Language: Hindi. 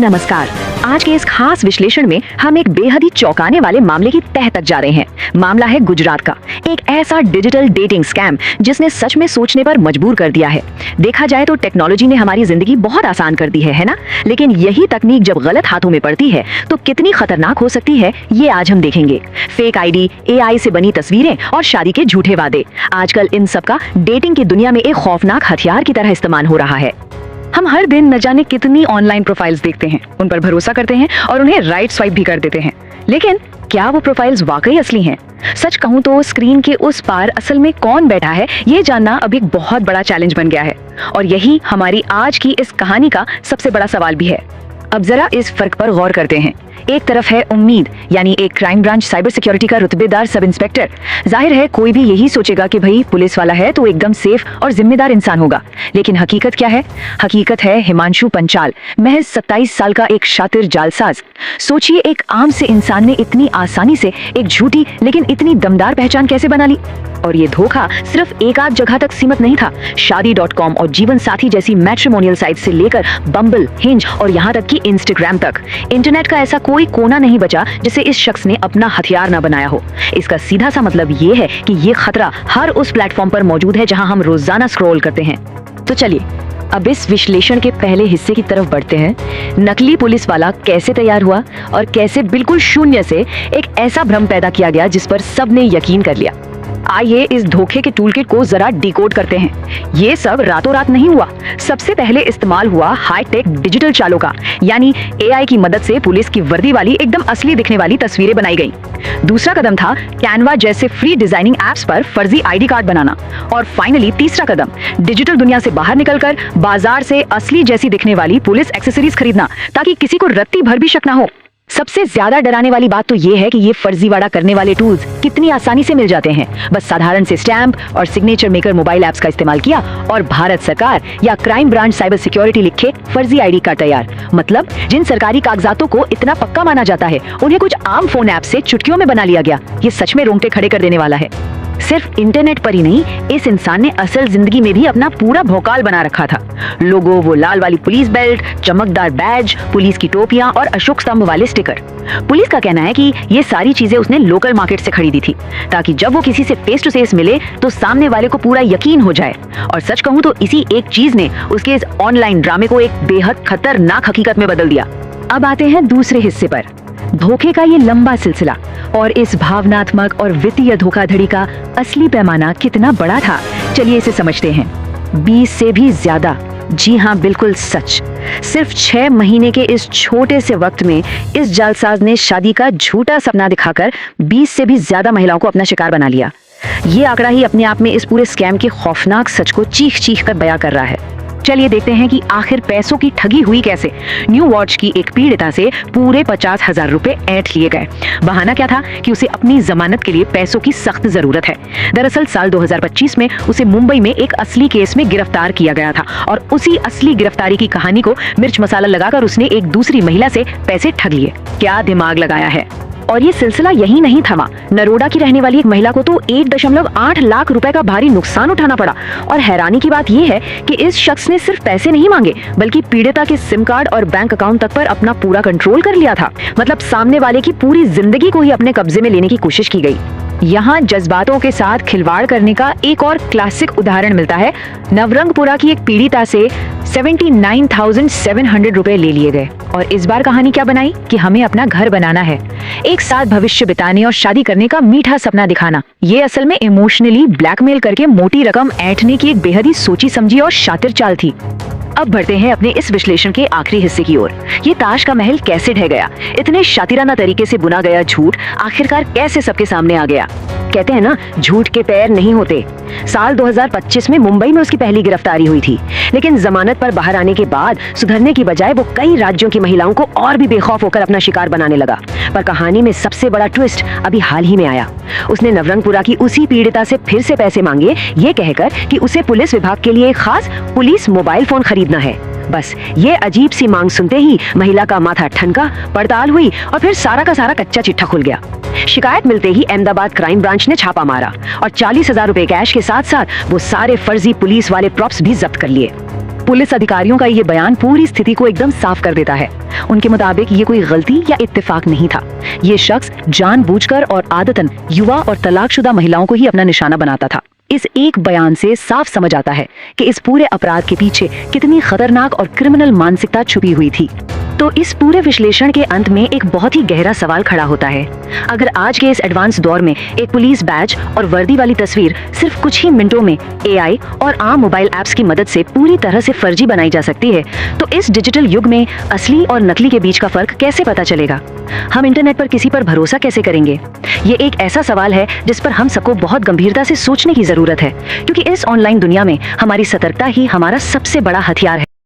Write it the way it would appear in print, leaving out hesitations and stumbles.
नमस्कार। आज के इस खास विश्लेषण में हम एक बेहद ही चौंकाने वाले मामले की तह तक जा रहे हैं। मामला है गुजरात का, एक ऐसा डिजिटल डेटिंग स्कैम जिसने सच में सोचने पर मजबूर कर दिया है। देखा जाए तो टेक्नोलॉजी ने हमारी जिंदगी बहुत आसान कर दी है ना? लेकिन यही तकनीक जब गलत हाथों में पड़ती है तो कितनी खतरनाक हो सकती है, ये आज हम देखेंगे। फेक आईडी, एआई से बनी तस्वीरें और शादी के झूठे वादे, आजकल इन सब का डेटिंग की दुनिया में एक खौफनाक हथियार की तरह इस्तेमाल हो रहा है। हम हर दिन न जाने कितनी ऑनलाइन प्रोफाइल्स देखते हैं, उन पर भरोसा करते हैं और उन्हें राइट स्वाइप भी कर देते हैं। लेकिन क्या वो प्रोफाइल्स वाकई असली हैं? सच कहूं तो स्क्रीन के उस पार असल में कौन बैठा है, ये जानना अब एक बहुत बड़ा चैलेंज बन गया है। और यही हमारी आज की इस कहानी का सबसे बड़ा सवाल भी है। अब जरा इस फर्क पर गौर करते हैं। एक तरफ है उम्मीद, यानी एक क्राइम ब्रांच साइबर सिक्योरिटी का रुतबेदार सब इंस्पेक्टर। जाहिर है कोई भी यही सोचेगा कि भाई पुलिस वाला है तो एकदम सेफ और जिम्मेदार इंसान होगा। लेकिन हकीकत क्या है? हकीकत है हिमांशु पंचाल, महज 27 साल का एक शातिर जालसाज। सोचिए, एक आम से इंसान ने इतनी आसानी से एक झूठी लेकिन इतनी दमदार पहचान कैसे बना ली? और ये धोखा सिर्फ एक आध जगह तक सीमित नहीं था। शादी.com और जीवन साथी जैसी मैट्रिमोनियल साइट से लेकर बम्बल, हिंज और यहाँ तक कि इंस्टाग्राम तक, इंटरनेट का ऐसा कोई कोना नहीं बचा जिसे इस शख्स ने अपना हथियार न बनाया हो। इसका सीधा सा मतलब ये है कि ये खतरा हर उस प्लेटफॉर्म पर मौजूद है जहां हम रोजाना स्क्रॉल करते हैं। तो चलिए अब इस विश्लेषण के पहले हिस्से की तरफ बढ़ते हैं। नकली पुलिस वाला कैसे तैयार हुआ और कैसे बिल्कुल शून्य से एक ऐसा भ्रम पैदा किया गया जिस पर सबने यकीन कर लिया। आइए इस धोखे के टूलकिट को जरा डिकोड करते हैं। ये सब रातों रात नहीं हुआ। सबसे पहले इस्तेमाल हुआ हाईटेक डिजिटल चालों का, यानी एआई की मदद से पुलिस की वर्दी वाली एकदम असली दिखने वाली तस्वीरें बनाई गई। दूसरा कदम था कैनवा जैसे फ्री डिजाइनिंग एप्स पर फर्जी आईडी कार्ड बनाना। और फाइनली तीसरा कदम, डिजिटल दुनिया से बाहर निकलकर बाजार से असली जैसी दिखने वाली पुलिस एक्सेसरीज खरीदना, ताकि किसी को रत्ती भर भी शक ना हो। सबसे ज्यादा डराने वाली बात तो ये है कि ये फर्जीवाड़ा करने वाले टूल्स कितनी आसानी से मिल जाते हैं। बस साधारण से स्टैंप और सिग्नेचर मेकर मोबाइल ऐप्स का इस्तेमाल किया और भारत सरकार या क्राइम ब्रांच साइबर सिक्योरिटी लिखे फर्जी आईडी कार्ड तैयार। मतलब जिन सरकारी कागजातों को इतना पक्का माना जाता है, उन्हें कुछ आम फोन ऐप से चुटकियों में बना लिया गया। ये सच में रोंगटे खड़े कर देने वाला है। सिर्फ इंटरनेट पर ही नहीं, इस इंसान ने असल जिंदगी में भी अपना पूरा भौकाल बना रखा था। लोगो, वो लाल वाली पुलिस बेल्ट, चमकदार बैज, पुलिस की टोपियां और अशोक स्तंभ वाले स्टिकर। पुलिस का कहना है कि ये सारी चीजें उसने लोकल मार्केट से खरीदी थी, ताकि जब वो किसी से फेस टू फेस मिले तो सामने वाले को पूरा यकीन हो जाए। और सच कहूं तो इसी एक चीज ने उसके इस ऑनलाइन ड्रामे को एक बेहद खतरनाक हकीकत में बदल दिया। अब आते हैं दूसरे हिस्से पर, धोखे का ये लंबा सिलसिला और इस भावनात्मक और वित्तीय धोखाधड़ी का असली पैमाना कितना बड़ा था। चलिए इसे समझते हैं। 20 से भी ज्यादा, जी हाँ बिल्कुल सच, सिर्फ 6 महीने के इस छोटे से वक्त में इस जालसाज ने शादी का झूठा सपना दिखाकर 20 से भी ज्यादा महिलाओं को अपना शिकार बना लिया। ये आंकड़ा ही अपने आप में इस पूरे स्कैम के खौफनाक सच को चीख चीख कर बयां कर रहा है। चलिए देखते हैं कि आखिर पैसों की ठगी हुई कैसे। न्यू वॉच की एक पीड़िता से पूरे 50,000 रुपए ऐंठ लिए गए। बहाना क्या था कि उसे अपनी जमानत के लिए पैसों की सख्त जरूरत है। दरअसल साल 2025 में उसे मुंबई में एक असली केस में गिरफ्तार किया गया था और उसी असली गिरफ्तारी की कहानी को मिर्च मसाला लगाकर उसने एक दूसरी महिला से पैसे ठग लिए। क्या दिमाग लगाया है! और ये सिलसिला यही नहीं थमा। नरोडा की रहने वाली एक महिला को तो 1.8 लाख रुपए का भारी नुकसान उठाना पड़ा। और हैरानी की बात यह है कि इस शख्स ने सिर्फ पैसे नहीं मांगे, बल्कि पीड़िता के सिम कार्ड और बैंक अकाउंट तक पर अपना पूरा कंट्रोल कर लिया था। मतलब सामने वाले की पूरी जिंदगी को ही अपने कब्जे में लेने की कोशिश की गई। यहाँ जज्बातों के साथ खिलवाड़ करने का एक और क्लासिक उदाहरण मिलता है। नवरंगपुरा की एक पीड़िता से 79,700 रुपए ले लिए गए। और इस बार कहानी क्या बनाई कि हमें अपना घर बनाना है, एक साथ भविष्य बिताने और शादी करने का मीठा सपना दिखाना। ये असल में इमोशनली ब्लैकमेल करके मोटी रकम ऐंठने की एक बेहद ही सोची समझी और शातिर चाल थी। अब बढ़ते हैं अपने इस विश्लेषण के आखिरी हिस्से की ओर। ये ताश का महल कैसे ढह गया? इतने शातिराना तरीके से बुना गया झूठ आखिरकार कैसे सबके सामने आ गया? कहते हैं ना, झूठ के पैर नहीं होते। साल 2025 में मुंबई में उसकी पहली गिरफ्तारी हुई थी, लेकिन जमानत पर बाहर आने के बाद सुधरने की बजाय वो कई राज्यों की महिलाओं को और भी बेखौफ होकर अपना शिकार बनाने लगा। पर कहानी में सबसे बड़ा ट्विस्ट अभी हाल ही में आया। उसने नवरंगपुरा की उसी पीड़िता से फिर से पैसे मांगे, ये कहकर कि उसे पुलिस विभाग के लिए एक खास पुलिस मोबाइल फोन खरीदना है। बस ये अजीब सी मांग सुनते ही महिला का माथा ठनका, पड़ताल हुई और फिर सारा का सारा कच्चा चिट्ठा खुल गया। शिकायत मिलते ही अहमदाबाद क्राइम ब्रांच ने छापा मारा और 40,000 रुपए कैश के साथ साथ वो सारे फर्जी पुलिस वाले प्रॉप्स भी जब्त कर लिए। पुलिस अधिकारियों का ये बयान पूरी स्थिति को एकदम साफ कर देता है। उनके मुताबिक ये कोई गलती या इत्तेफाक नहीं था। ये शख्स जानबूझकर और आदतन युवा और तलाकशुदा महिलाओं को ही अपना निशाना बनाता था। इस एक बयान से साफ समझ आता है कि इस पूरे अपराध के पीछे कितनी खतरनाक और क्रिमिनल मानसिकता छुपी हुई थी। तो इस पूरे विश्लेषण के अंत में एक बहुत ही गहरा सवाल खड़ा होता है। अगर आज के इस एडवांस दौर में एक पुलिस बैज और वर्दी वाली तस्वीर सिर्फ कुछ ही मिनटों में एआई और आम मोबाइल ऐप्स की मदद से पूरी तरह से फर्जी बनाई जा सकती है, तो इस डिजिटल युग में असली और नकली के बीच का फर्क कैसे पता चलेगा? हम इंटरनेट पर किसी पर भरोसा कैसे करेंगे? ये एक ऐसा सवाल है जिस पर हम सबको बहुत गंभीरता से सोचने की जरूरत है, क्योंकि इस ऑनलाइन दुनिया में हमारी सतर्कता ही हमारा सबसे बड़ा हथियार है।